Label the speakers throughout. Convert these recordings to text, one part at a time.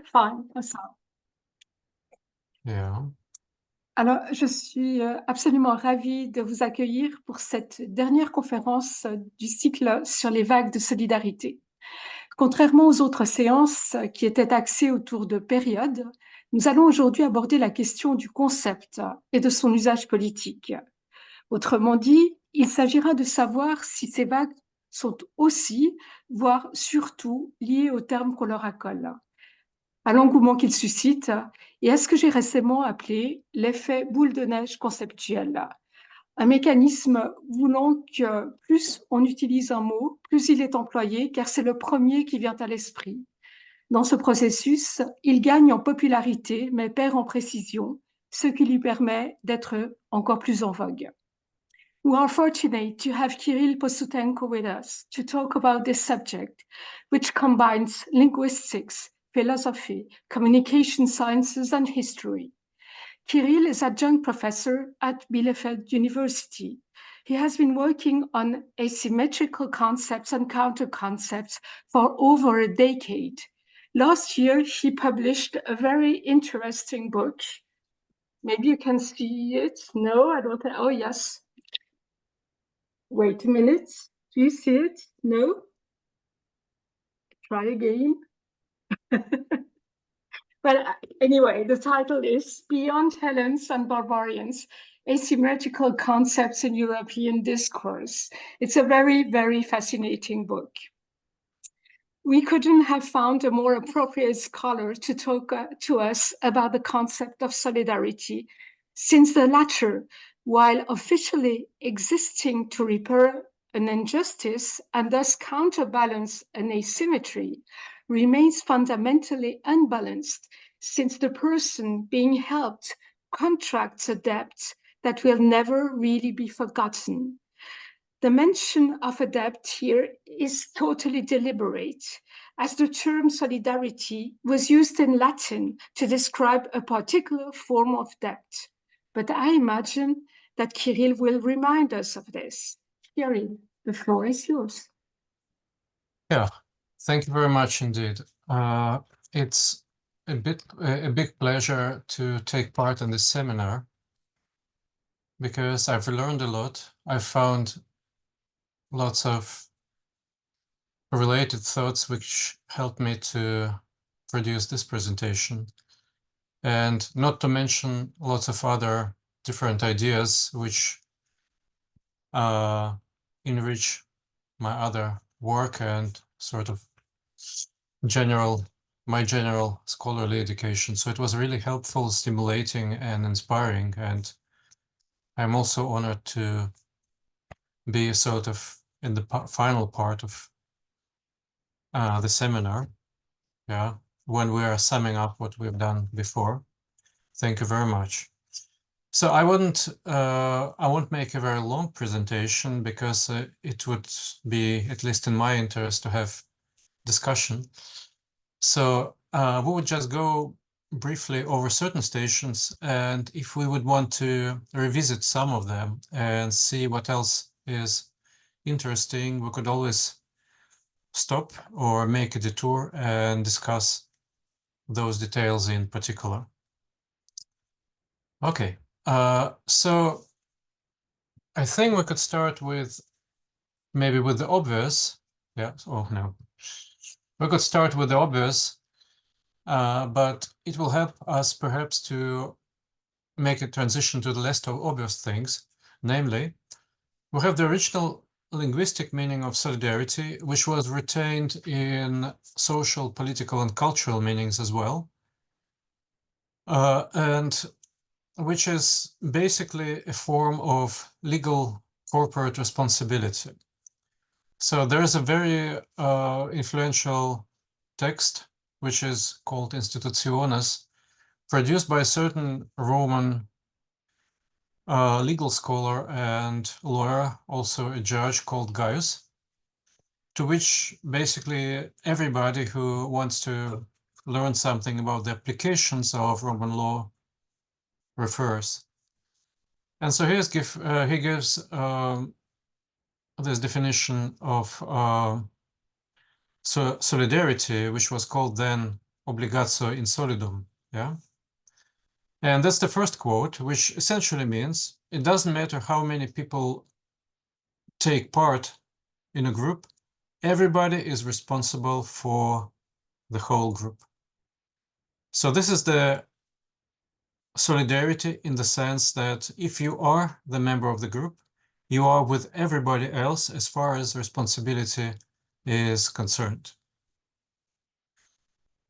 Speaker 1: Fine, ça.
Speaker 2: Yeah.
Speaker 1: Alors, je suis absolument ravie de vous accueillir pour cette dernière conférence du cycle sur les vagues de solidarité. Contrairement aux autres séances qui étaient axées autour de périodes, nous allons aujourd'hui aborder la question du concept et de son usage politique. Autrement dit, il s'agira de savoir si ces vagues sont aussi, voire surtout, liées aux termes qu'on leur accole, à l'engouement qu'ils suscitent et à ce que j'ai récemment appelé l'effet boule de neige conceptuel, un mécanisme voulant que plus on utilise un mot, plus il est employé, car c'est le premier qui vient à l'esprit. Dans ce processus, il gagne en popularité, mais perd en précision, ce qui lui permet d'être encore plus en vogue. We are fortunate to have Kirill Postoutenko with us to talk about this subject, which combines linguistics, philosophy, communication sciences, and history. Kirill is adjunct professor at Bielefeld University. He has been working on asymmetrical concepts and counterconcepts for over a decade. Last year, he published a very interesting book. Maybe you can see it. No, I don't. Oh, yes. Wait a minute. Do you see it? No? Try again. Well, anyway, the title is Beyond Hellenes and Barbarians, Asymmetrical Concepts in European Discourse. It's a very, very fascinating book. We couldn't have found a more appropriate scholar to talk to us about the concept of solidarity, since the latter, while officially existing to repair an injustice and thus counterbalance an asymmetry, remains fundamentally unbalanced, since the person being helped contracts a debt that will never really be forgotten. The mention of a debt here is totally deliberate, as the term solidarity was used in Latin to describe a particular form of debt. But I imagine that Kirill will remind us of this. Kirill, the floor is yours.
Speaker 2: Yeah, thank you very much indeed. It's a big pleasure to take part in this seminar because I've learned a lot. I've found lots of related thoughts which helped me to produce this presentation, and not to mention lots of other different ideas which enrich my other work and sort of my general scholarly education. So it was really helpful, stimulating, and inspiring. And I'm also honored to be sort of in the final part of the seminar, yeah, when we are summing up what we've done before. Thank you very much. So I won't make a very long presentation because it would be, at least in my interest, to have discussion. So we would just go briefly over certain stations, and if we would want to revisit some of them and see what else is interesting, we could always stop or make a detour and discuss those details in particular. Okay, so I think we could start with maybe with the obvious. Yeah, oh no. We could start with the obvious, but it will help us perhaps to make a transition to the less obvious things. Namely, we have the original linguistic meaning of solidarity, which was retained in social, political, and cultural meanings as well, and which is basically a form of legal corporate responsibility. So there is a very influential text, which is called Institutiones, produced by a certain Roman legal scholar and lawyer, also a judge, called Gaius, to which basically everybody who wants to learn something about the applications of Roman law refers. And so he gives this definition of solidarity, which was called then obligatio in solidum, yeah? And that's the first quote, which essentially means it doesn't matter how many people take part in a group, everybody is responsible for the whole group. So this is the solidarity in the sense that if you are the member of the group, you are with everybody else as far as responsibility is concerned.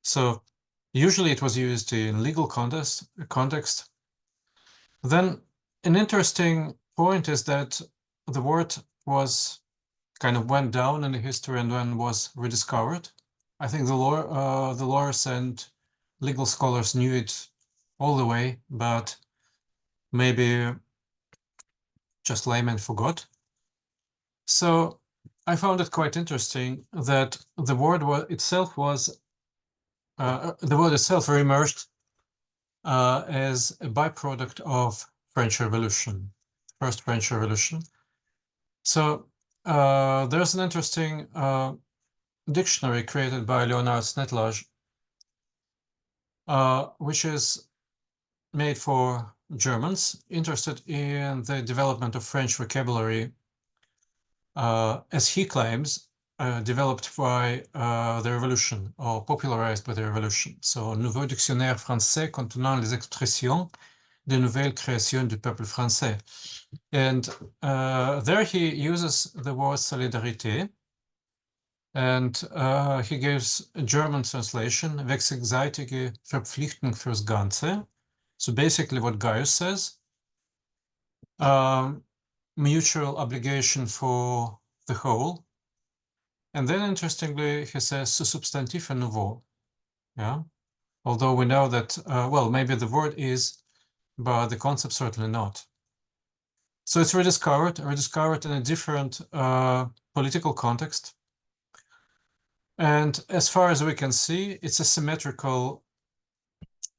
Speaker 2: So usually it was used in legal context. Then an interesting point is that the word was kind of went down in the history and then was rediscovered. I think the lawyers and legal scholars knew it all the way, but maybe just laymen forgot. So I found it quite interesting that the word itself re-emerged as a byproduct of French Revolution, first French Revolution. So there's an interesting dictionary created by Leonard Snetlage, which is made for Germans interested in the development of French vocabulary, as he claims, developed by the Revolution or popularized by the Revolution. So, Nouveau dictionnaire français contenant les expressions des nouvelles créations du peuple français. And there he uses the word solidarité, and he gives a German translation, wechselseitige Verpflichtung fürs Ganze. So basically what Gaius says, mutual obligation for the whole. And then interestingly, he says substantif à nouveau. Yeah. Although we know that, well, maybe the word is, but the concept certainly not. So it's rediscovered in a different political context. And as far as we can see, it's a symmetrical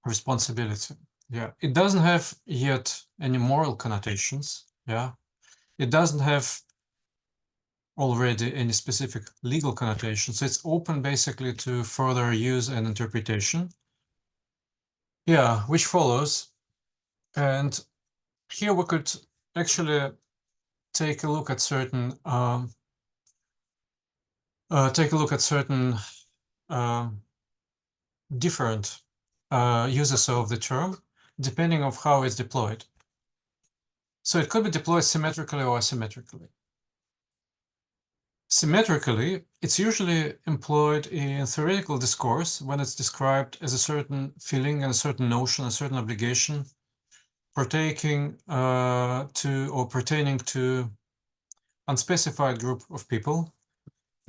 Speaker 2: responsibility. Yeah, it doesn't have yet any moral connotations. Yeah, it doesn't have already any specific legal connotations. It's open basically to further use and interpretation. Yeah, which follows. And here we could actually take a look at certain different uses of the term, depending on how it's deployed. So it could be deployed symmetrically or asymmetrically. Symmetrically, it's usually employed in theoretical discourse when it's described as a certain feeling and a certain notion, a certain obligation partaking to or pertaining to unspecified group of people.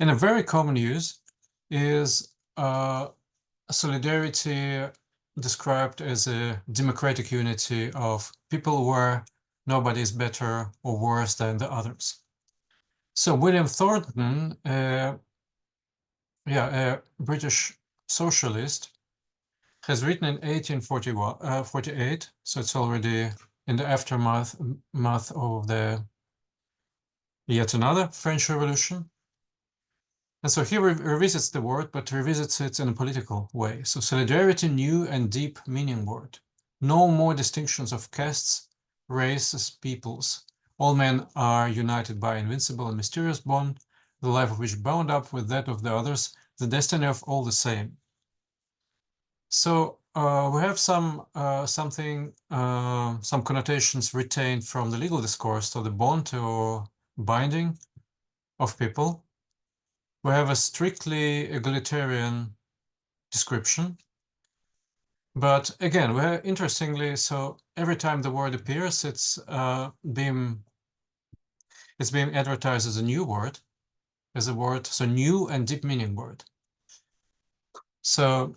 Speaker 2: And a very common use is solidarity described as a democratic unity of people where nobody is better or worse than the others. So William Thornton, a British socialist, has written in 1848, so it's already in the aftermath of the yet another French Revolution. And so he revisits the word, but revisits it in a political way. So solidarity, new and deep meaning word. No more distinctions of castes, races, peoples. All men are united by invincible and mysterious bond, the life of which bound up with that of the others, the destiny of all the same. So we have some connotations retained from the legal discourse, so the bond or binding of people. We have a strictly egalitarian description. But again, interestingly, so every time the word appears, it's being advertised as a new word, so new and deep meaning word. So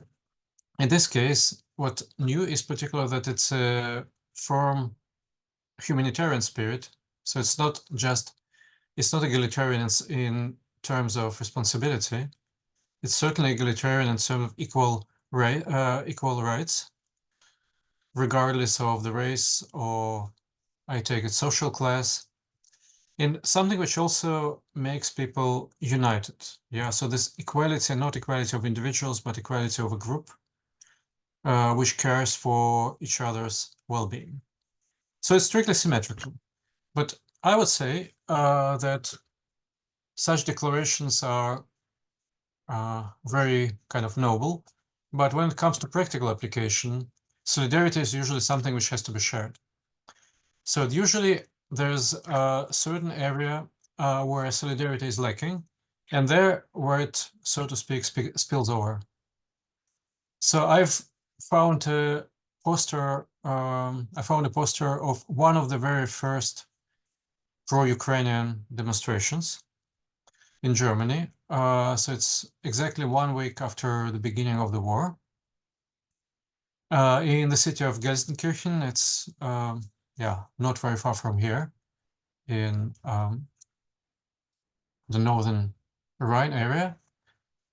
Speaker 2: in this case, what new is particular that it's a firm humanitarian spirit. So it's not egalitarian in terms of responsibility. It's certainly egalitarian in terms of equal rights, regardless of the race or, I take it, social class, in something which also makes people united. Yeah, so this equality, not equality of individuals, but equality of a group, which cares for each other's well-being. So it's strictly symmetrical. But I would say that such declarations are very kind of noble. But when it comes to practical application, solidarity is usually something which has to be shared. So usually there's a certain area where solidarity is lacking, and there where it, so to speak, spills over. So I've found a poster. I found a poster of one of the very first pro-Ukrainian demonstrations in Germany. So it's exactly 1 week after the beginning of the war. In the city of Gelsenkirchen, it's not very far from here, in the northern Rhine area.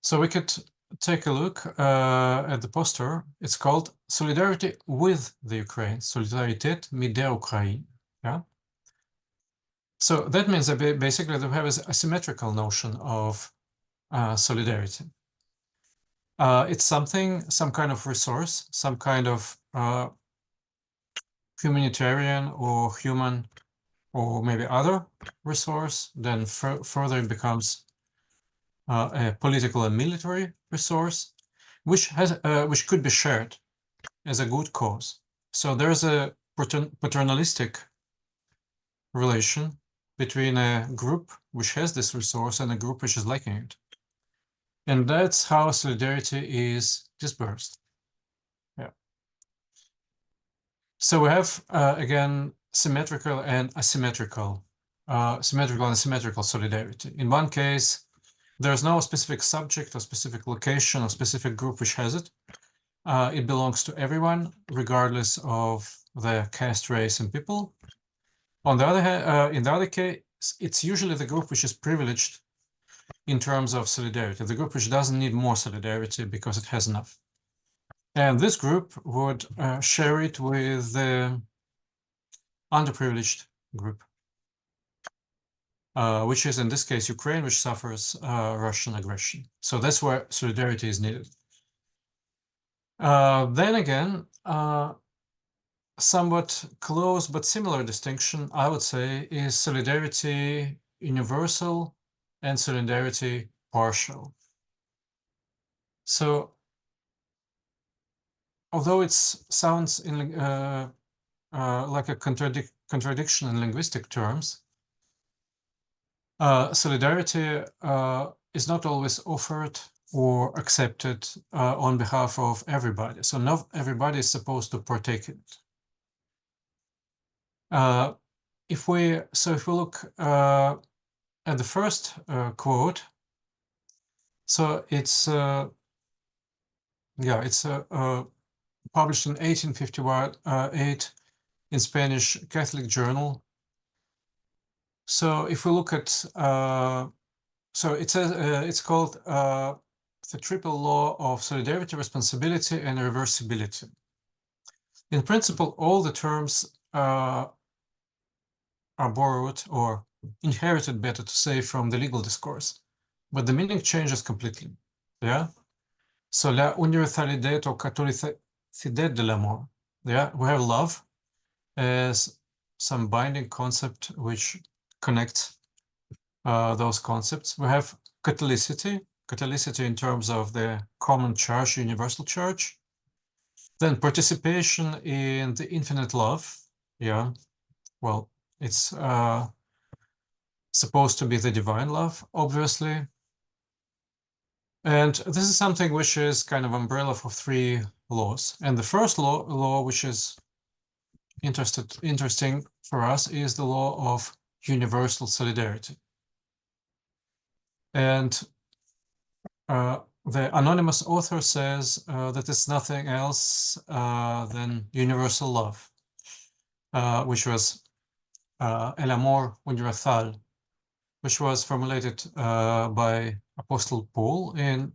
Speaker 2: So we could take a look at the poster. It's called Solidarity with the Ukraine, Solidarität mit der Ukraine. Yeah. So that means that basically they have a symmetrical notion of solidarity. It's something, some kind of resource, some kind of humanitarian or human or maybe other resource. Then further it becomes a political and military resource, which could be shared as a good cause. So there's a paternalistic relation between a group which has this resource and a group which is lacking it. And that's how solidarity is dispersed. Yeah. So we have, again, symmetrical and asymmetrical, solidarity. In one case, there's no specific subject or specific location or specific group which has it. It belongs to everyone, regardless of their caste, race, and people. On the other hand, in the other case, it's usually the group which is privileged in terms of solidarity, the group which doesn't need more solidarity because it has enough. And this group would share it with the underprivileged group, which is in this case Ukraine, which suffers Russian aggression. So that's where solidarity is needed. Then again, somewhat close but similar distinction, I would say, is solidarity universal and solidarity partial. So although it sounds in, like a contradiction in linguistic terms, solidarity is not always offered or accepted on behalf of everybody. So not everybody is supposed to partake in it. If we look at the first quote, so it's published in 1858 in Spanish Catholic Journal. So if we look at, so it says it's called the triple law of solidarity, responsibility, and reversibility. In principle, all the terms are borrowed or inherited, better to say, from the legal discourse, but the meaning changes completely. Yeah. So la universalidad o catolicidad del amor. Yeah, we have love as some binding concept which connects those concepts. We have catholicity in terms of the common church, universal church. Then participation in the infinite love. Yeah, well, it's supposed to be the divine love, obviously. And this is something which is kind of umbrella for 3 laws. And the first law which is interesting for us is the law of universal solidarity. And the anonymous author says that it's nothing else than universal love, which was el amor universal, which was formulated by Apostle Paul in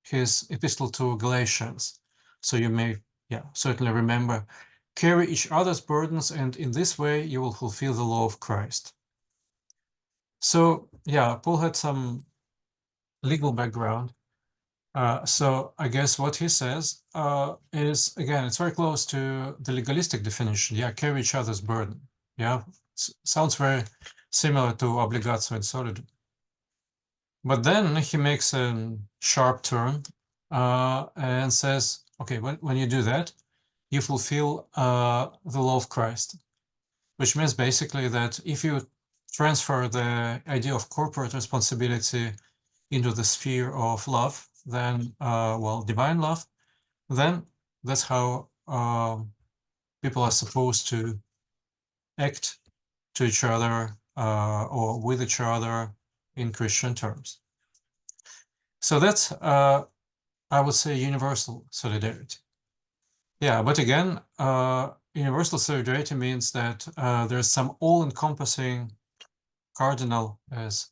Speaker 2: his epistle to Galatians. So you may, certainly remember, carry each other's burdens, and in this way you will fulfill the law of Christ. So Paul had some legal background, So I guess what he says is, again, it's very close to the legalistic definition. Yeah, carry each other's burden. Yeah, sounds very similar to obligatio and solidum. But then he makes a sharp turn and says, okay, when you do that, you fulfill the law of Christ, which means basically that if you transfer the idea of corporate responsibility into the sphere of love, then, well, divine love, then that's how people are supposed to act to each other or with each other in Christian terms. So that's, I would say, universal solidarity. Yeah, but again, universal solidarity means that there's some all-encompassing cardinal, as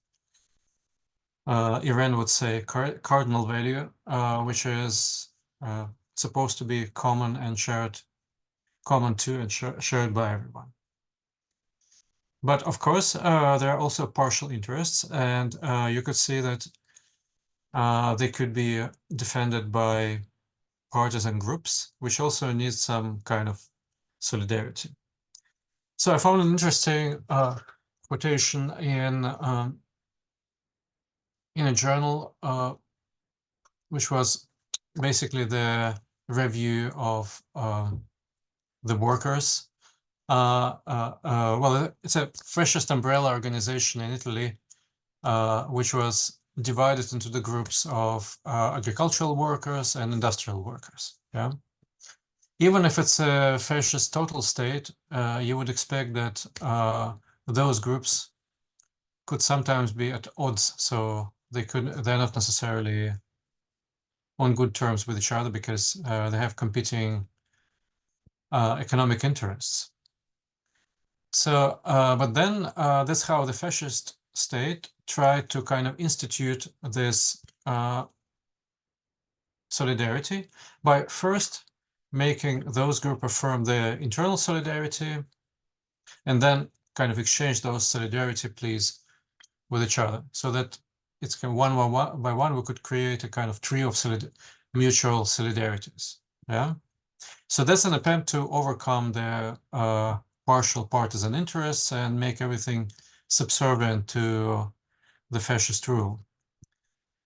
Speaker 2: Iran would say, cardinal value, which is supposed to be common and common to and shared by everyone. But of course, there are also partial interests, and you could see that they could be defended by partisan groups, which also need some kind of solidarity. So I found an interesting quotation in a journal, which was basically the review of the workers. Well, it's a fascist umbrella organization in Italy, which was divided into the groups of agricultural workers and industrial workers. Yeah. Even if it's a fascist total state, you would expect that those groups could sometimes be at odds, so they're not necessarily on good terms with each other because they have competing economic interests. So, but then that's how the fascist state tried to kind of institute this solidarity by first making those groups affirm their internal solidarity and then kind of exchange those solidarity pleas with each other, so that it's kind of one by one we could create a kind of tree of mutual solidarities. Yeah. So that's an attempt to overcome the partial partisan interests and make everything subservient to the fascist rule.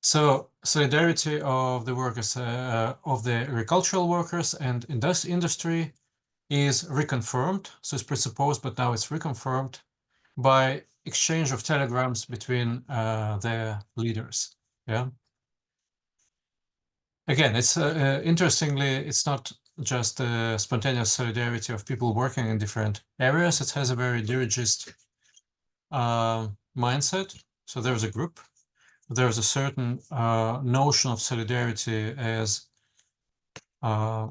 Speaker 2: So solidarity of the workers, of the agricultural workers and industry is reconfirmed. So it's presupposed, but now it's reconfirmed by exchange of telegrams between their leaders. Yeah. Again, it's interestingly, it's not just a spontaneous solidarity of people working in different areas. It has a very dirigist mindset. So there's a group, there's a certain notion of solidarity as a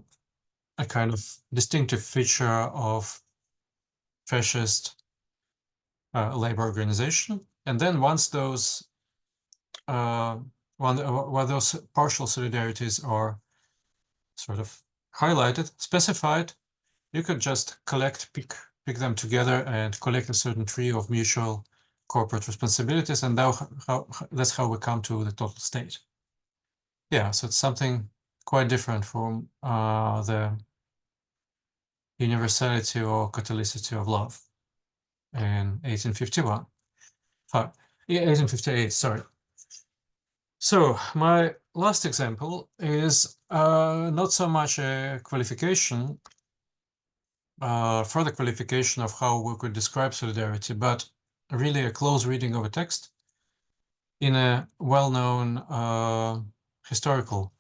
Speaker 2: kind of distinctive feature of fascist labor organization. And then once those while those partial solidarities are sort of highlighted, specified, you could just pick them together and collect a certain tree of mutual corporate responsibilities, and that's how we come to the total state. Yeah, so it's something quite different from the universality or catholicity of love in 1851. 1858, sorry. So my last example is not so much a qualification, further qualification of how we could describe solidarity, but really a close reading of a text in a well-known historical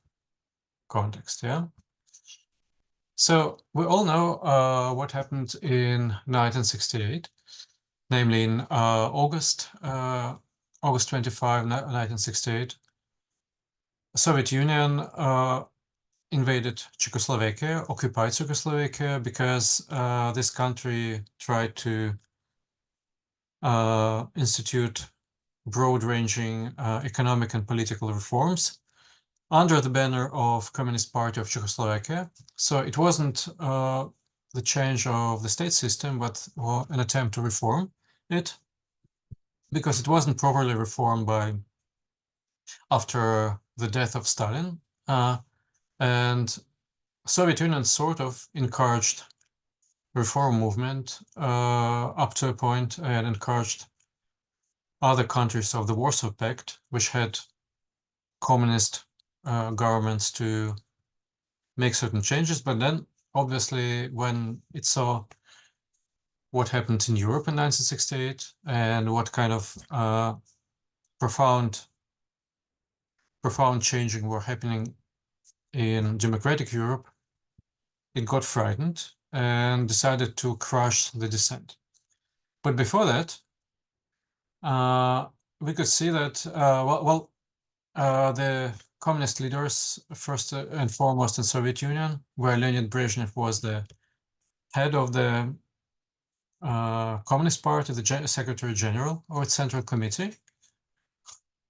Speaker 2: context. Yeah. So we all know what happened in 1968, namely in August 25, 1968. Soviet Union invaded Czechoslovakia, occupied Czechoslovakia, because this country tried to institute broad-ranging economic and political reforms under the banner of Communist Party of Czechoslovakia. So it wasn't the change of the state system, but an attempt to reform it, because it wasn't properly reformed after the death of Stalin, and Soviet Union sort of encouraged reform movement up to a point and encouraged other countries of the Warsaw Pact, which had communist governments, to make certain changes. But then, obviously, when it saw what happened in Europe in 1968 and what kind of profound changing were happening in democratic Europe, it got frightened and decided to crush the dissent. But before that, we could see that, the communist leaders, first and foremost in Soviet Union, where Leonid Brezhnev was the head of the Communist Party, the Secretary General of its Central Committee,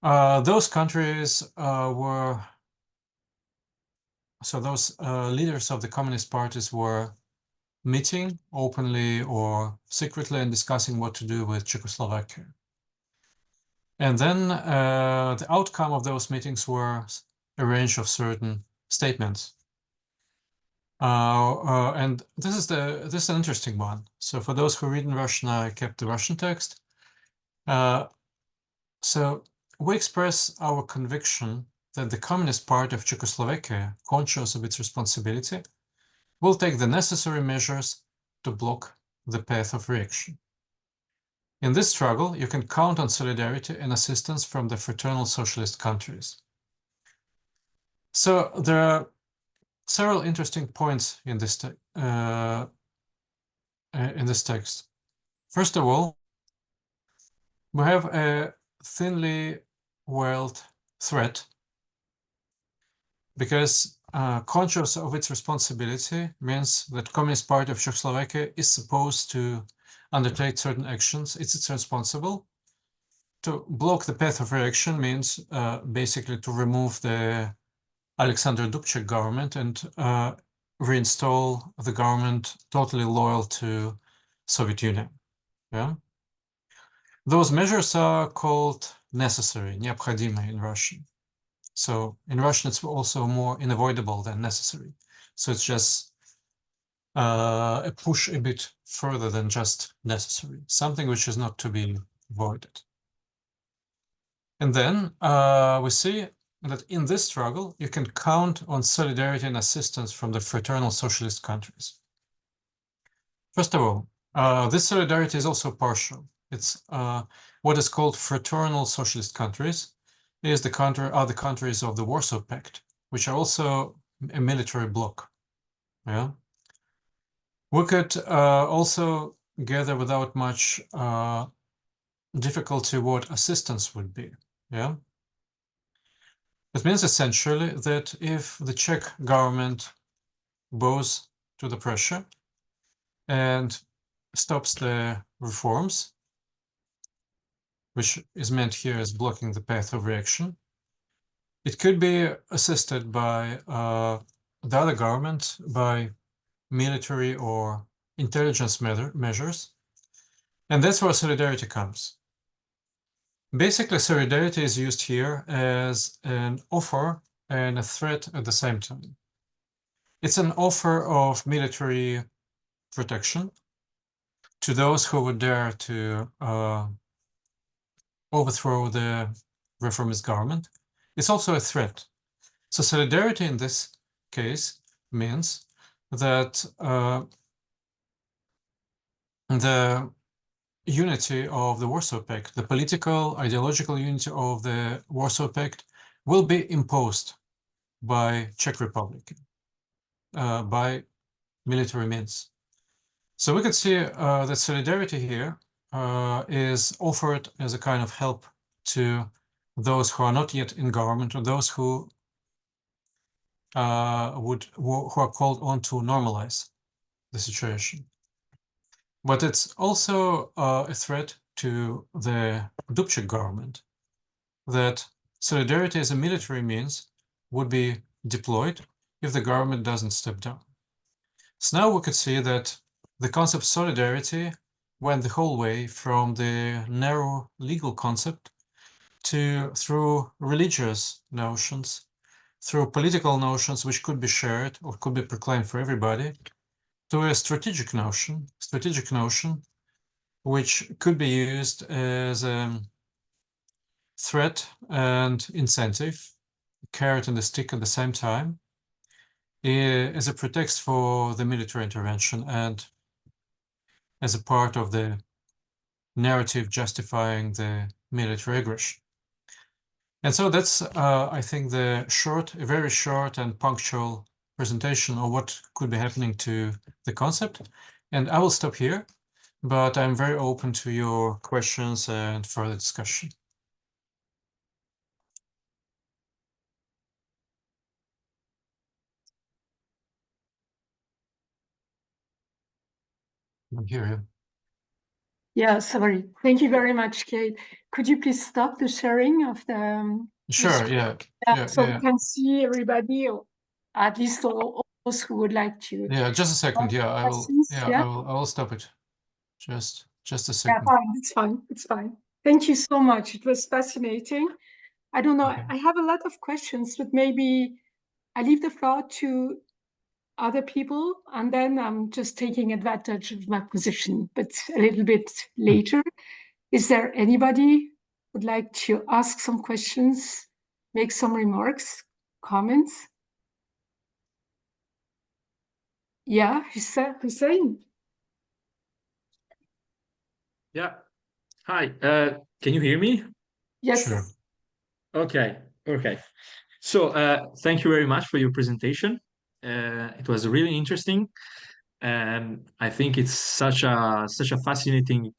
Speaker 2: those countries were, so those leaders of the communist parties were meeting openly or secretly and discussing what to do with Czechoslovakia. And then the outcome of those meetings were a range of certain statements. And this is an interesting one. So for those who read in Russian, I kept the Russian text. So we express our conviction that the Communist Party of Czechoslovakia, conscious of its responsibility, will take the necessary measures to block the path of reaction. In this struggle, you can count on solidarity and assistance from the fraternal socialist countries. So there are several interesting points in this text. First of all, we have a thinly veiled threat, because conscious of its responsibility means that Communist Party of Czechoslovakia is supposed to undertake certain actions. It's responsible. To block the path of reaction means basically to remove the Alexander Dubček government and reinstall the government totally loyal to Soviet Union. Yeah, those measures are called necessary, необходимые in Russian. So in Russian, it's also more unavoidable than necessary. So it's just a push a bit further than just necessary, something which is not to be avoided. And then we see that in this struggle, you can count on solidarity and assistance from the fraternal socialist countries. First of all, this solidarity is also partial. It's what is called fraternal socialist countries are the countries of the Warsaw Pact, which are also a military bloc. Yeah, we could also gather without much difficulty what assistance would be. Yeah, it means essentially that if the Czech government bows to the pressure and stops the reforms, which is meant here as blocking the path of reaction, it could be assisted by the other government, by military or intelligence measures, and that's where solidarity comes. Basically, solidarity is used here as an offer and a threat at the same time. It's an offer of military protection to those who would dare to overthrow the reformist government. It's also a threat. So solidarity in this case means that the unity of the Warsaw Pact, the political, ideological unity of the Warsaw Pact, will be imposed by Czech Republic, by military means. So we could see that solidarity here is offered as a kind of help to those who are not yet in government, or those who are called on to normalize the situation. But it's also a threat to the Dubček government, that solidarity as a military means would be deployed if the government doesn't step down. So now we could see that the concept of solidarity went the whole way from the narrow legal concept through religious notions, through political notions which could be shared or could be proclaimed for everybody, to a strategic notion which could be used as a threat and incentive, carrot and a stick at the same time, as a pretext for the military intervention and as a part of the narrative justifying the military aggression. And so that's, I think, a very short and punctual presentation of what could be happening to the concept. And I will stop here, but I'm very open to your questions and further discussion. I hear you.
Speaker 1: Yeah, sorry. Thank you very much, Kate. Could you please stop the sharing of the
Speaker 2: Sure,
Speaker 1: so we can see everybody, or at least all those who would like to
Speaker 2: Yeah, just a second.
Speaker 1: ask
Speaker 2: Yeah, I will.
Speaker 1: questions.
Speaker 2: Yeah, I will stop it. Just a
Speaker 1: Yeah,
Speaker 2: second.
Speaker 1: fine. It's fine. It's fine. Thank you so much. It was fascinating. I don't know.
Speaker 2: Okay.
Speaker 1: I have a lot of questions, but maybe I leave the floor to other people, and then I'm just taking advantage of my position, but a little bit later. Is there anybody who'd like to ask some questions, make some remarks, comments? Yeah, Hussein.
Speaker 3: Yeah. Hi. Can you hear me?
Speaker 1: Yes.
Speaker 2: Sure.
Speaker 3: Okay. Okay. So, thank you very much for your presentation. It was really interesting, and I think it's such a fascinating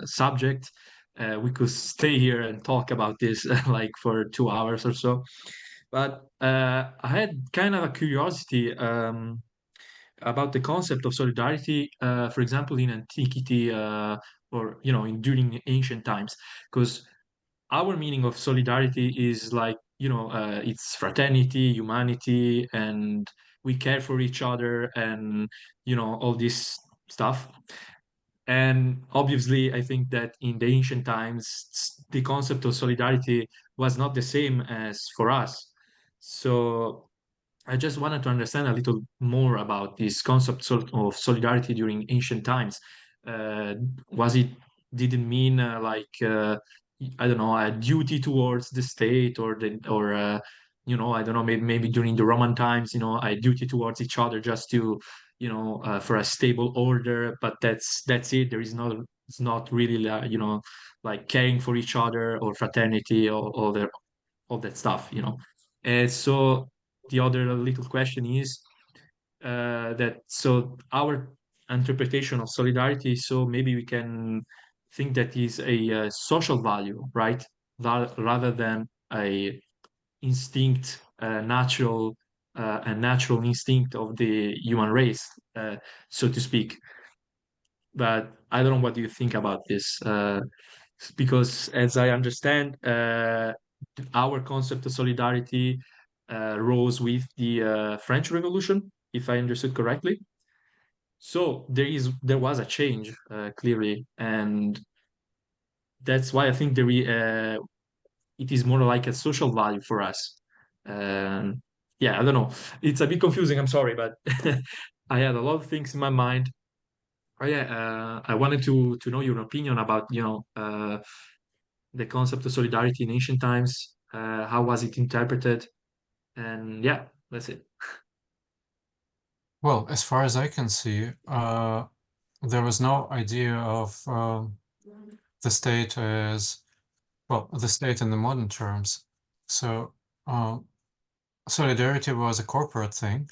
Speaker 3: subject. We could stay here and talk about this like for 2 hours or so. But I had kind of a curiosity about the concept of solidarity, for example, in Antiquity, or during ancient times, because our meaning of solidarity is like it's fraternity, humanity, and we care for each other, and all this stuff. And obviously, I think that in the ancient times, the concept of solidarity was not the same as for us. So I just wanted to understand a little more about this concept of solidarity during ancient times. Uh, was it didn't mean I don't know, a duty towards the state, or I don't know, maybe during the Roman times, a duty towards each other just to for a stable order. But that's it. There is not it's not really like caring for each other or fraternity or all that stuff. And so the other little question is that so our interpretation of solidarity, so maybe we can think that is a social value, right? Rather than a instinct, a natural instinct of the human race, so to speak. But I don't know, what do you think about this? Because as I understand, our concept of solidarity rose with the French Revolution, if I understood correctly. So there was a change, clearly, and that's why I think it is more like a social value for us. Yeah, I don't know. It's a bit confusing. I'm sorry, but I had a lot of things in my mind. Oh yeah, I wanted to know your opinion about the concept of solidarity in ancient times. How was it interpreted? And yeah, that's it.
Speaker 2: Well, as far as I can see, there was no idea of the state as, well, the state in the modern terms. So solidarity was a corporate thing,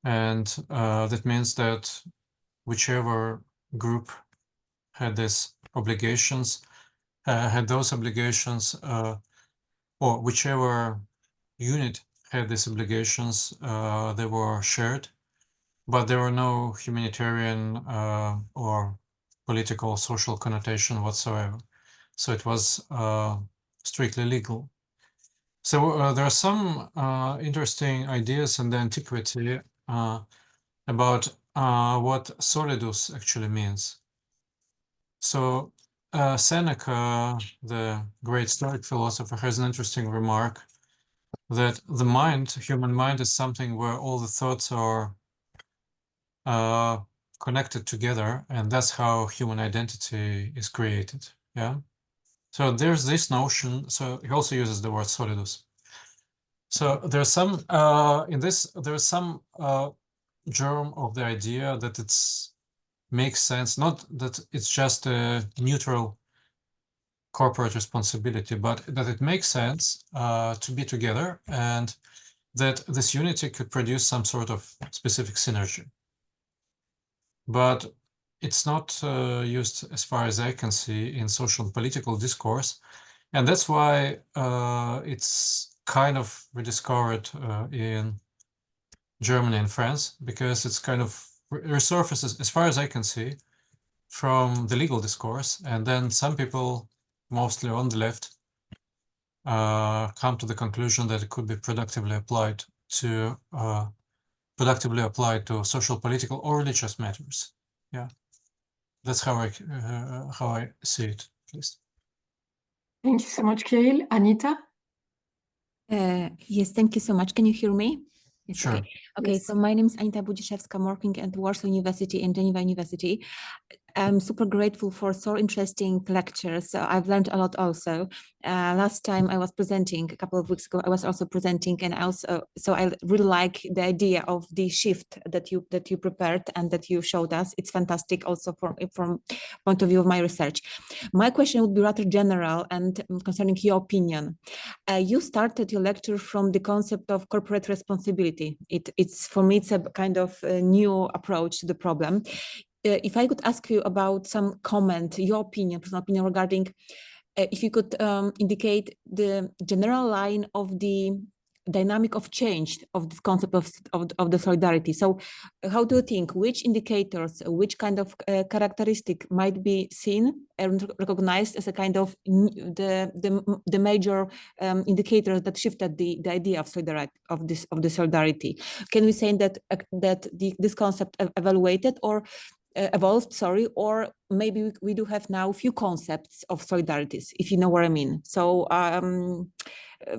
Speaker 2: and that means that whichever group had these obligations, had those obligations, or whichever unit had these obligations, they were shared, but there were no humanitarian or political, social connotation whatsoever. So it was strictly legal. So there are some interesting ideas in the Antiquity about what solidus actually means. So Seneca, the great Stoic philosopher, has an interesting remark that the mind, human mind, is something where all the thoughts are connected together, and that's how human identity is created. Yeah. So there's this notion. So he also uses the word solidus. So there's some in this. There's some germ of the idea that it's makes sense. Not that it's just a neutral corporate responsibility, but that it makes sense to be together, and that this unity could produce some sort of specific synergy. But it's not used, as far as I can see, in social and political discourse. And that's why it's kind of rediscovered in Germany and France, because it's kind of resurfaces, as far as I can see, from the legal discourse. And then some people, mostly on the left, come to the conclusion that it could be productively applied to social, political, or religious matters. Yeah, that's how I see it, at least.
Speaker 1: Thank you so much, Kirill. Anita?
Speaker 4: Yes, thank you so much. Can you hear me? Yes,
Speaker 2: Sure.
Speaker 4: Okay,
Speaker 1: Yes.
Speaker 4: so my name is Anita Budziszewska. I'm working at Warsaw University and Geneva University. I'm super grateful for so interesting lectures. So I've learned a lot also. Last time I was presenting, a couple of weeks ago, I was also presenting, and so I really like the idea of the shift that you prepared and that you showed us. It's fantastic also from point of view of my research. My question would be rather general and concerning your opinion. You started your lecture from the concept of corporate responsibility. It's for me, it's a kind of a new approach to the problem. If I could ask you about some comment, your opinion, personal opinion regarding, if you could indicate the general line of the dynamic of change of this concept of the solidarity. So how do you think, which indicators, which kind of characteristic might be seen and recognized as a kind of the major indicators that shifted the idea of solidarity, of the solidarity? Can we say that this concept evaluated or evolved, or maybe we do have now a few concepts of solidarities, if you know what I mean. So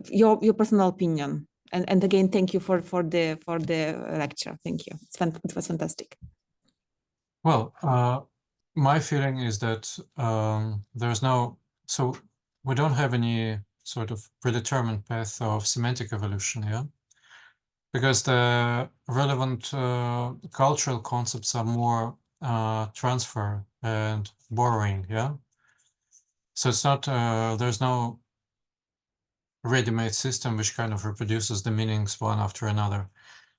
Speaker 4: your personal opinion, and again, thank you for the lecture. Thank you. It was fantastic.
Speaker 2: Well, my feeling is that so we don't have any sort of predetermined path of semantic evolution here, because the relevant cultural concepts are more transfer and borrowing. Yeah. So it's not, there's no ready-made system which kind of reproduces the meanings one after another.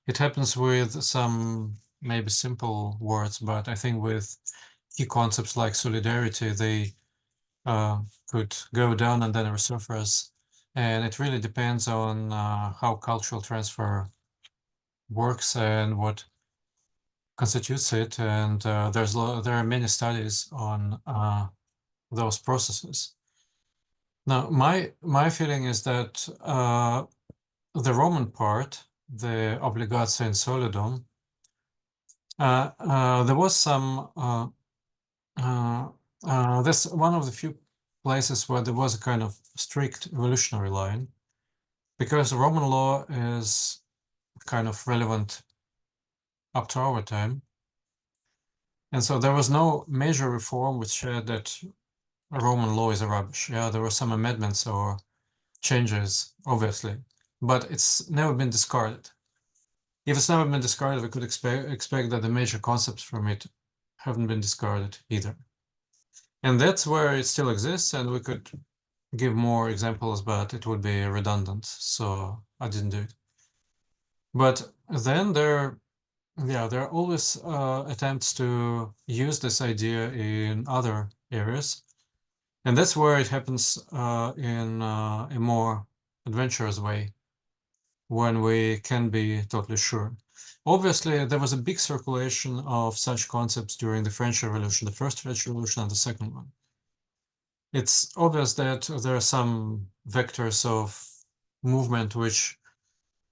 Speaker 2: It happens with some maybe simple words, but I think with key concepts like solidarity, they could go down and then resurface. And it really depends on how cultural transfer works and what constitutes it. And there are many studies on those processes. Now, my feeling is that the Roman part, the obligatio in solidum, there was some, that's one of the few places where there was a kind of strict evolutionary line, because Roman law is kind of relevant up to our time. And so there was no major reform which said that Roman law is a rubbish. Yeah, there were some amendments or changes, obviously, but it's never been discarded. If it's never been discarded, we could expect that the major concepts from it haven't been discarded either. And that's where it still exists, and we could give more examples, but it would be redundant, so I didn't do it. But then there are always attempts to use this idea in other areas, and that's where it happens in a more adventurous way, when we can be totally sure. Obviously, there was a big circulation of such concepts during the French Revolution, the first French Revolution and the second one. It's obvious that there are some vectors of movement which,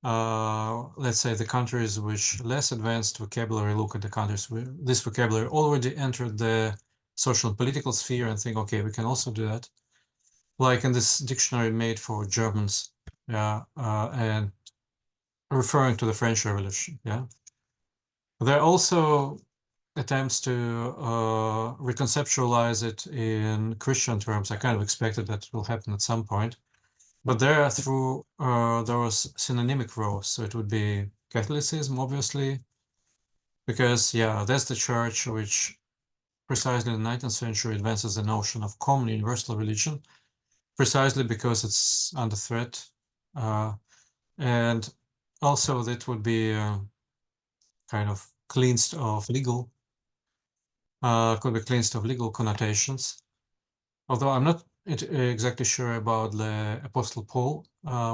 Speaker 2: let's say, the countries which less advanced vocabulary look at the countries with this vocabulary already entered the social and political sphere and think, okay, we can also do that. Like in this dictionary made for Germans, yeah, and referring to the French Revolution, yeah. There are also attempts to reconceptualize it in Christian terms. I kind of expected that will happen at some point. But there are through those synonymic rows. So it would be Catholicism, obviously, because, yeah, that's the church which precisely in the 19th century advances the notion of common universal religion, precisely because it's under threat. And also that would be kind of cleansed of legal, could be cleansed of legal connotations. Although I'm not exactly sure about the Apostle Paul,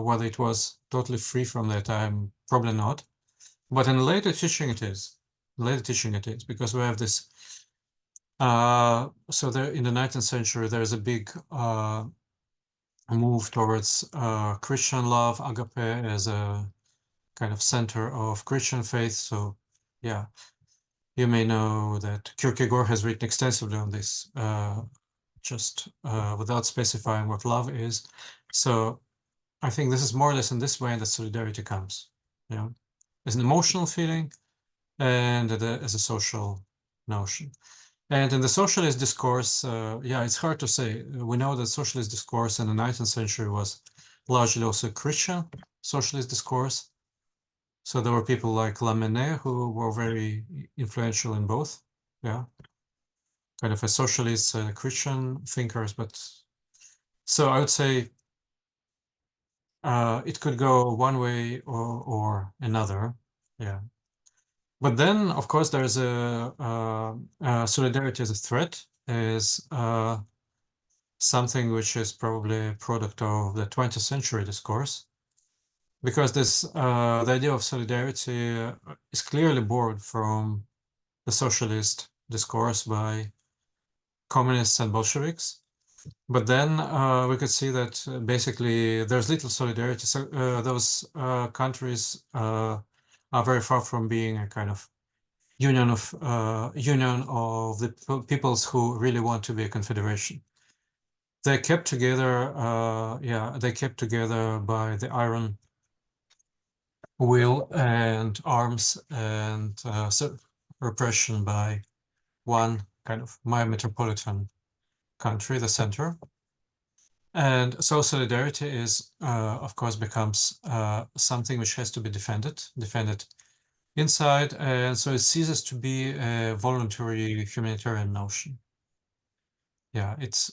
Speaker 2: whether it was totally free from that, I'm probably not. But in later teaching it is. Later teaching it is, because we have this. So there in the 19th century, there is a big move towards Christian love, agape, as a kind of center of Christian faith. So, yeah, you may know that Kierkegaard has written extensively on this, just without specifying what love is. So I think this is more or less in this way that solidarity comes, you know, as an emotional feeling and as a social notion. And in the socialist discourse, yeah, it's hard to say. We know that socialist discourse in the 19th century was largely also Christian socialist discourse. So there were people like Lamennais who were very influential in both, yeah, kind of a socialist Christian thinkers. But so I would say it could go one way or another, yeah. But then, of course, there's solidarity as a threat, is something which is probably a product of the 20th century discourse, because this the idea of solidarity is clearly borrowed from the socialist discourse by communists and Bolsheviks. But then we could see that basically there's little solidarity. So those countries are very far from being a kind of union of the peoples who really want to be a confederation. They kept together, yeah, they kept together by the iron will and arms and repression by one kind of metropolitan country, the center. And so solidarity is, of course, becomes something which has to be defended inside, and so it ceases to be a voluntary humanitarian notion. Yeah, it's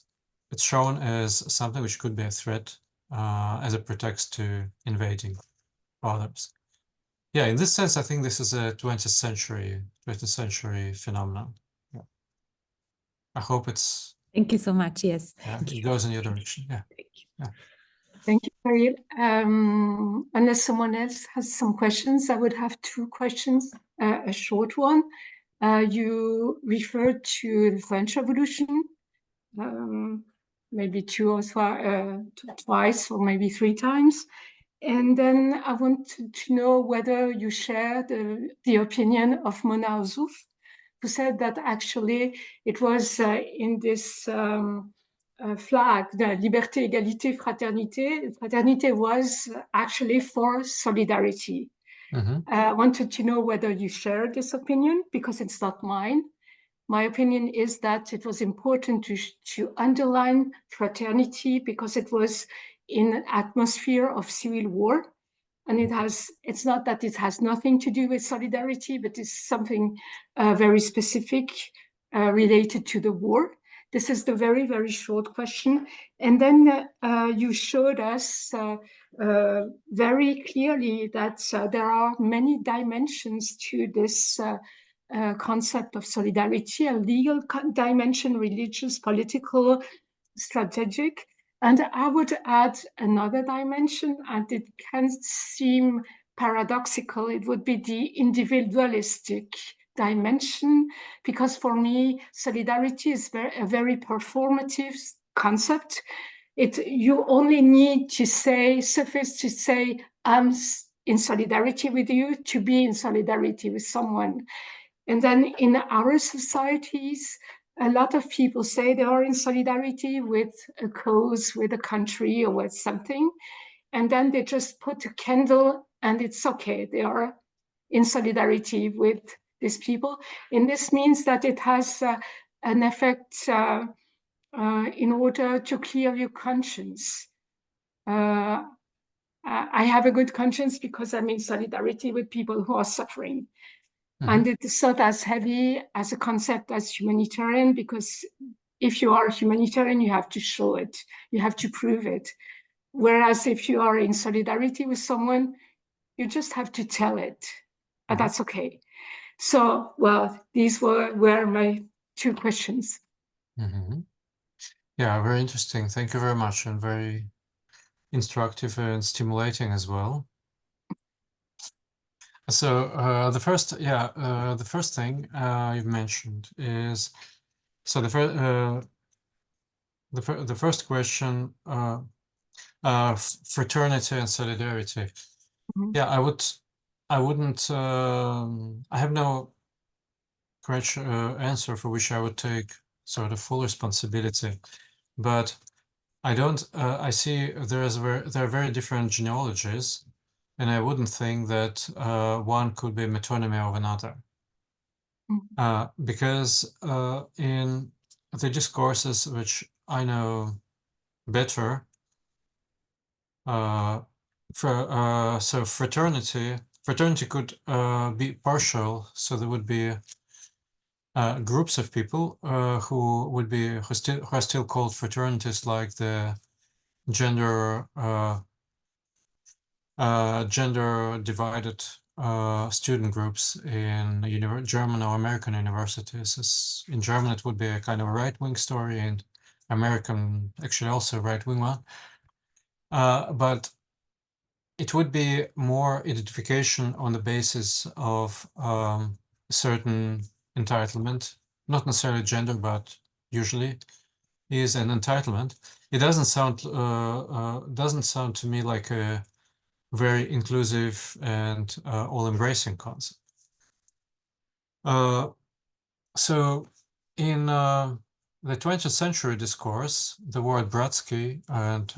Speaker 2: shown as something which could be a threat, as a pretext to invading others. Yeah, in this sense, I think this is a 20th century phenomenon. Yeah. I hope it's.
Speaker 4: Thank you so much. Yes.
Speaker 2: Yeah, it goes in your direction. Yeah. Yeah.
Speaker 1: Thank you, Kirill. Unless someone else has some questions, I would have two questions. A short one. You referred to the French Revolution, maybe twice or maybe three times. And then I wanted to know whether you share the opinion of Mona Ozouf, who said that actually it was in this flag, the Liberté, Égalité, Fraternité. Fraternité was actually for solidarity.
Speaker 2: Mm-hmm.
Speaker 1: I wanted to know whether you share this opinion, because it's not mine. My opinion is that it was important to underline fraternity because it was in an atmosphere of civil war. And it's not that it has nothing to do with solidarity, but it's something very specific related to the war. This is the very, very short question. And then you showed us very clearly that there are many dimensions to this concept of solidarity, a legal dimension, religious, political, strategic. And I would add another dimension, and it can seem paradoxical. It would be the individualistic dimension, because for me, solidarity is a very performative concept. You only need to suffice to say, I'm in solidarity with you, to be in solidarity with someone. And then in our societies, a lot of people say they are in solidarity with a cause, with a country, or with something, and then they just put a candle and it's okay. They are in solidarity with these people. And this means that it has an effect in order to clear your conscience. I have a good conscience because I'm in solidarity with people who are suffering. And it's not as heavy as a concept as humanitarian, because if you are humanitarian, you have to show it, you have to prove it. Whereas if you are in solidarity with someone, you just have to tell it, and that's okay. So, well, these were my two questions.
Speaker 2: Yeah, very interesting. Thank you very much, and very instructive and stimulating as well. So the first thing you've mentioned is, so the first question, fraternity and solidarity. Yeah, I wouldn't. I have no correct answer for which I would take sort of full responsibility, but I don't. I see there are very different genealogies, and I wouldn't think that one could be metonymy of another, because in the discourses which I know better, so fraternity could be partial. So there would be groups of people who are still called fraternities, like the gender divided student groups in German or American universities. In German, it would be a kind of a right-wing story, and American actually also a right-wing one. But it would be more identification on the basis of certain entitlement, not necessarily gender, but usually is an entitlement. It doesn't sound to me like a very inclusive and all-embracing concept. So in the 20th century discourse, the word bratsky and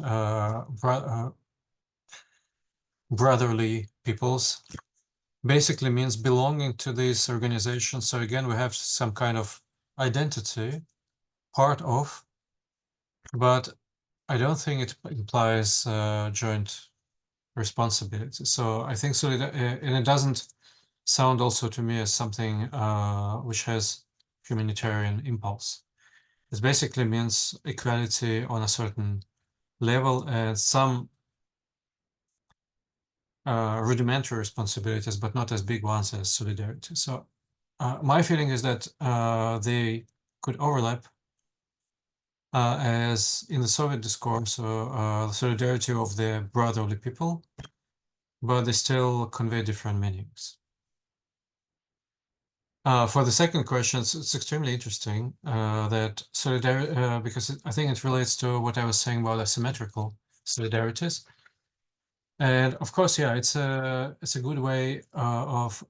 Speaker 2: brotherly peoples basically means belonging to this organization. So again, we have some kind of identity, part of, but I don't think it implies joint responsibility. So I think and it doesn't sound also to me as something which has humanitarian impulse. It basically means equality on a certain level and some rudimentary responsibilities, but not as big ones as solidarity. So my feeling is that they could overlap, as in the Soviet discourse, solidarity of the brotherly people, but they still convey different meanings. For the second question, it's extremely interesting that solidarity, because I think it relates to what I was saying about asymmetrical solidarities. And of course, yeah, it's a good way of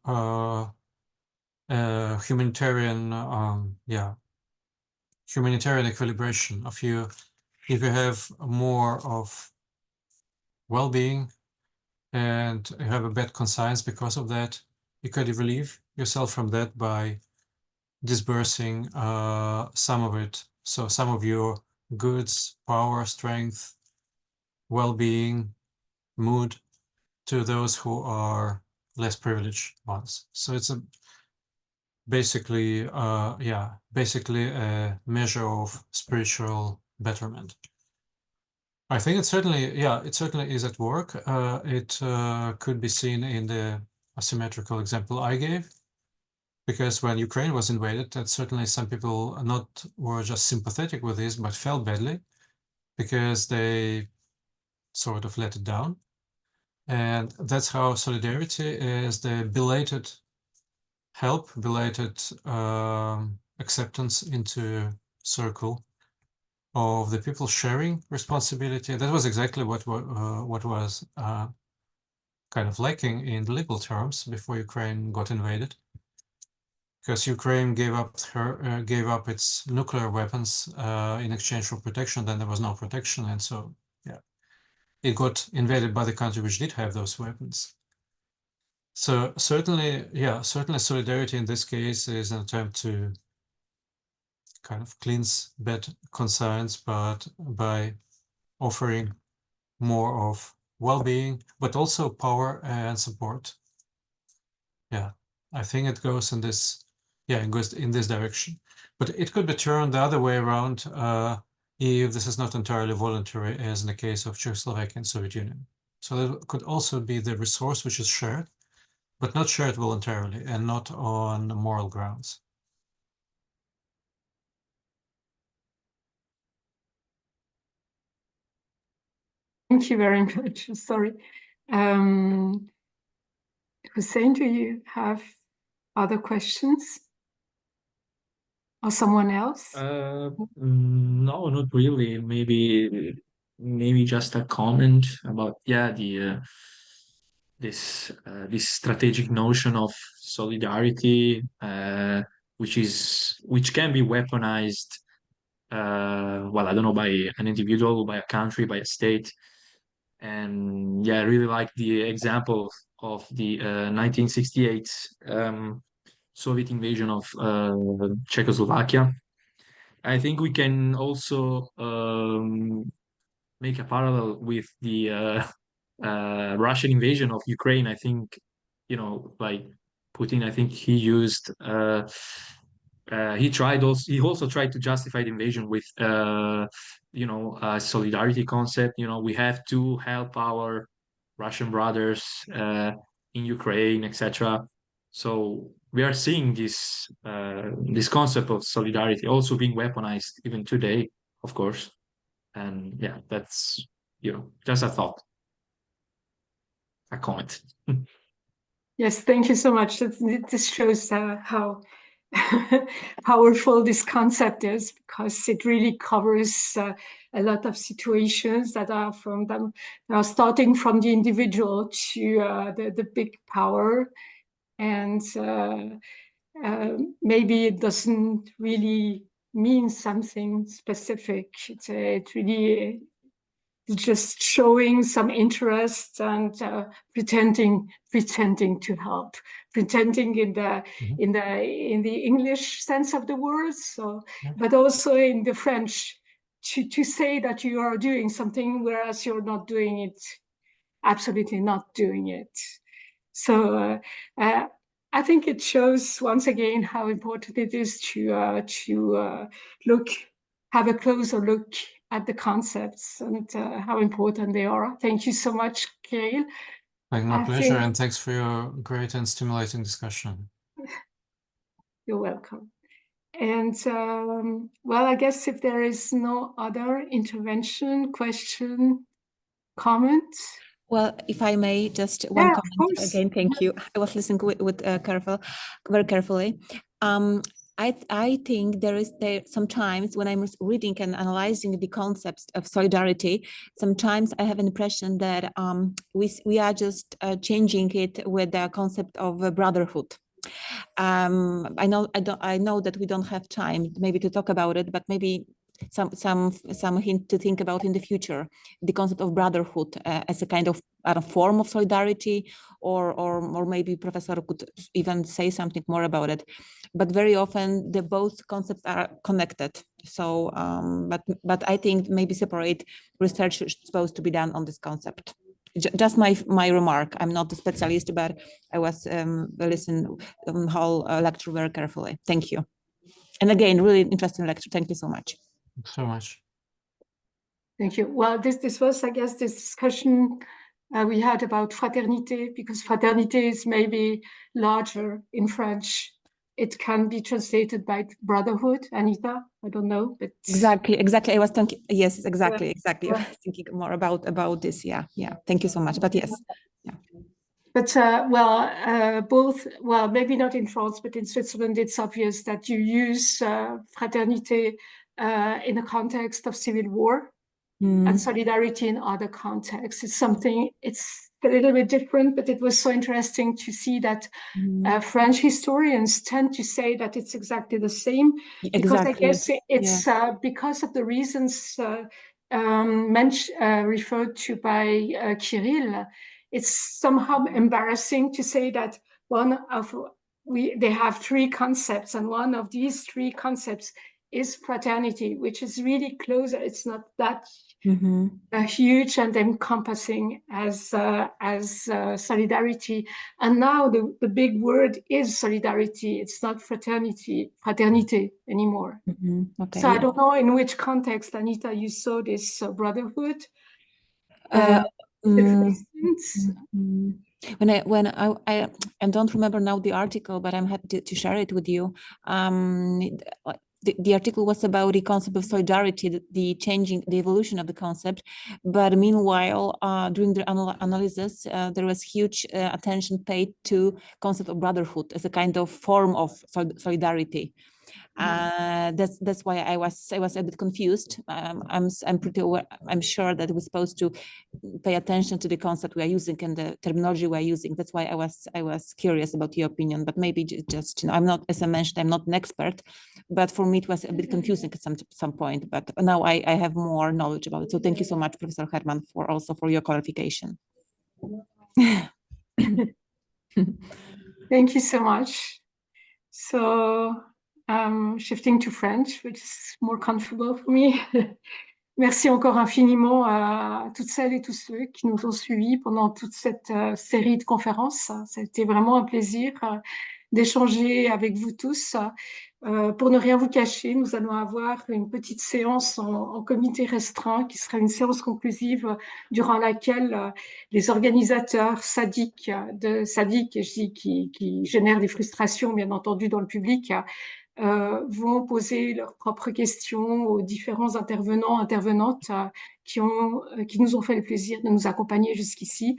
Speaker 2: humanitarian, humanitarian equilibration of you. If you have more of well-being and you have a bad conscience because of that, you could relieve yourself from that by disbursing some of it. So some of your goods, power, strength, well-being, mood to those who are less privileged ones. So it's basically a measure of spiritual betterment. I think it certainly is at work. It could be seen in the asymmetrical example I gave, because when Ukraine was invaded, that certainly some people were just sympathetic with this, but felt badly because they sort of let it down. And that's how solidarity is the belated help, belated acceptance into circle of the people sharing responsibility. That was exactly what was kind of lacking in legal terms before Ukraine got invaded. because Ukraine gave up its nuclear weapons in exchange for protection. Then there was no protection, and so yeah, it got invaded by the country which did have those weapons. So certainly, yeah, certainly solidarity in this case is an attempt to kind of cleanse bad conscience, but by offering more of well-being, but also power and support. Yeah, I think it goes in this, yeah, it goes in this direction. But it could be turned the other way around if this is not entirely voluntary, as in the case of Czechoslovakia and Soviet Union. So that could also be the resource which is shared, but not shared voluntarily and not on moral grounds.
Speaker 1: Thank you very much. Sorry. Hussein, do you have other questions? Or someone else?
Speaker 3: No, not really. Maybe just a comment about this strategic notion of solidarity, which can be weaponized. Well, I don't know, by an individual, by a country, by a state. And yeah, I really like the example of the 1968 Soviet invasion of Czechoslovakia. I think we can also make a parallel with the Russian invasion of Ukraine. I think, like Putin, I think he also tried to justify the invasion with a solidarity concept. We have to help our Russian brothers in Ukraine, etc. So we are seeing this concept of solidarity also being weaponized even today, of course. And yeah, that's just a thought, a comment.
Speaker 1: Yes, thank you so much. This shows how powerful this concept is, because it really covers a lot of situations that are starting from the individual to the big power, and maybe it doesn't really mean something specific. It really just showing some interest and pretending to help, pretending in the English sense of the word, but also in the French, to say that you are doing something whereas you're not doing it, absolutely not doing it. So I think it shows once again how important it is to have a closer look at the concepts and how important they are. Thank you so much, Kirill.
Speaker 2: My pleasure, and thanks for your great and stimulating discussion.
Speaker 1: You're welcome. And well, I guess if there is no other intervention, question, comment.
Speaker 4: Well, if I may, just one comment again. Thank you. I was listening very carefully. I think there sometimes when I'm reading and analyzing the concepts of solidarity, sometimes I have an impression that we are just changing it with the concept of brotherhood. I know that we don't have time maybe to talk about it, but maybe some hint to think about in the future, the concept of brotherhood as a kind of form of solidarity, or maybe Professor could even say something more about it. But very often the both concepts are connected. So, but I think maybe separate research is supposed to be done on this concept. Just my remark. I'm not a specialist, but I was listening whole lecture very carefully. Thank you. And again, really interesting lecture. Thank you so much.
Speaker 2: Thanks so much.
Speaker 1: Thank you. Well, this was, I guess, this discussion we had about fraternité, because fraternité is maybe larger in French. It can be translated by brotherhood. Anita, I don't know, but
Speaker 4: exactly. I was thinking. Yes, exactly. I was thinking more about this. Yeah. Thank you so much. But yes. Yeah.
Speaker 1: But both, well, maybe not in France, but in Switzerland, it's obvious that you use fraternité in the context of civil war and solidarity in other contexts. It's a little bit different, but it was so interesting to see that French historians tend to say that it's exactly the same, because I
Speaker 4: Exactly.
Speaker 1: guess it's because of the reasons referred to by Kirill. It's somehow embarrassing to say that they have three concepts, and one of these three concepts is fraternity, which is really closer. It's not that huge and encompassing as solidarity. And now the big word is solidarity. It's not fraternity anymore.
Speaker 4: Okay.
Speaker 1: So I don't know in which context, Anita, you saw this brotherhood.
Speaker 4: When I don't remember now the article, but I'm happy to share it with you. The article was about the concept of solidarity, the evolution of the concept. But meanwhile, during the analysis, there was huge attention paid to concept of brotherhood as a kind of form of solidarity. That's why I was a bit confused. I'm sure that we're supposed to pay attention to the concept we are using and the terminology we are using. That's why I was curious about your opinion. But maybe just I'm not, as I mentioned, I'm not an expert. But for me, it was a bit confusing at some point. But now I have more knowledge about it. So thank you so much, Professor Herman, for your clarification.
Speaker 1: Thank you so much. So shifting to French, which is more comfortable for me. Merci encore infiniment à toutes celles et tous ceux qui nous ont suivis pendant toute cette série de conférences. Ça a été vraiment un plaisir d'échanger avec vous tous. Pour ne rien vous cacher, nous allons avoir une petite séance en comité restreint qui sera une séance conclusive durant laquelle les organisateurs sadiques, je dis qui génèrent des frustrations bien entendu dans le public, vont poser leurs propres questions aux différents intervenants, intervenantes qui nous ont fait le plaisir de nous accompagner jusqu'ici.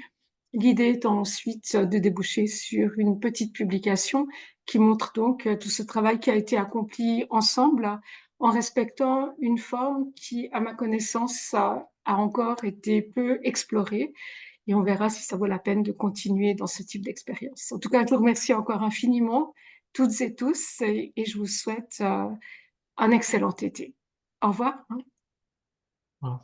Speaker 1: L'idée étant ensuite de déboucher sur une petite publication qui montre donc tout ce travail qui a été accompli ensemble en respectant une forme qui, à ma connaissance, a encore été peu explorée. Et on verra si ça vaut la peine de continuer dans ce type d'expérience. En tout cas, je vous remercie encore infiniment, toutes et tous, et je vous souhaite un excellent été. Au revoir.
Speaker 2: Well.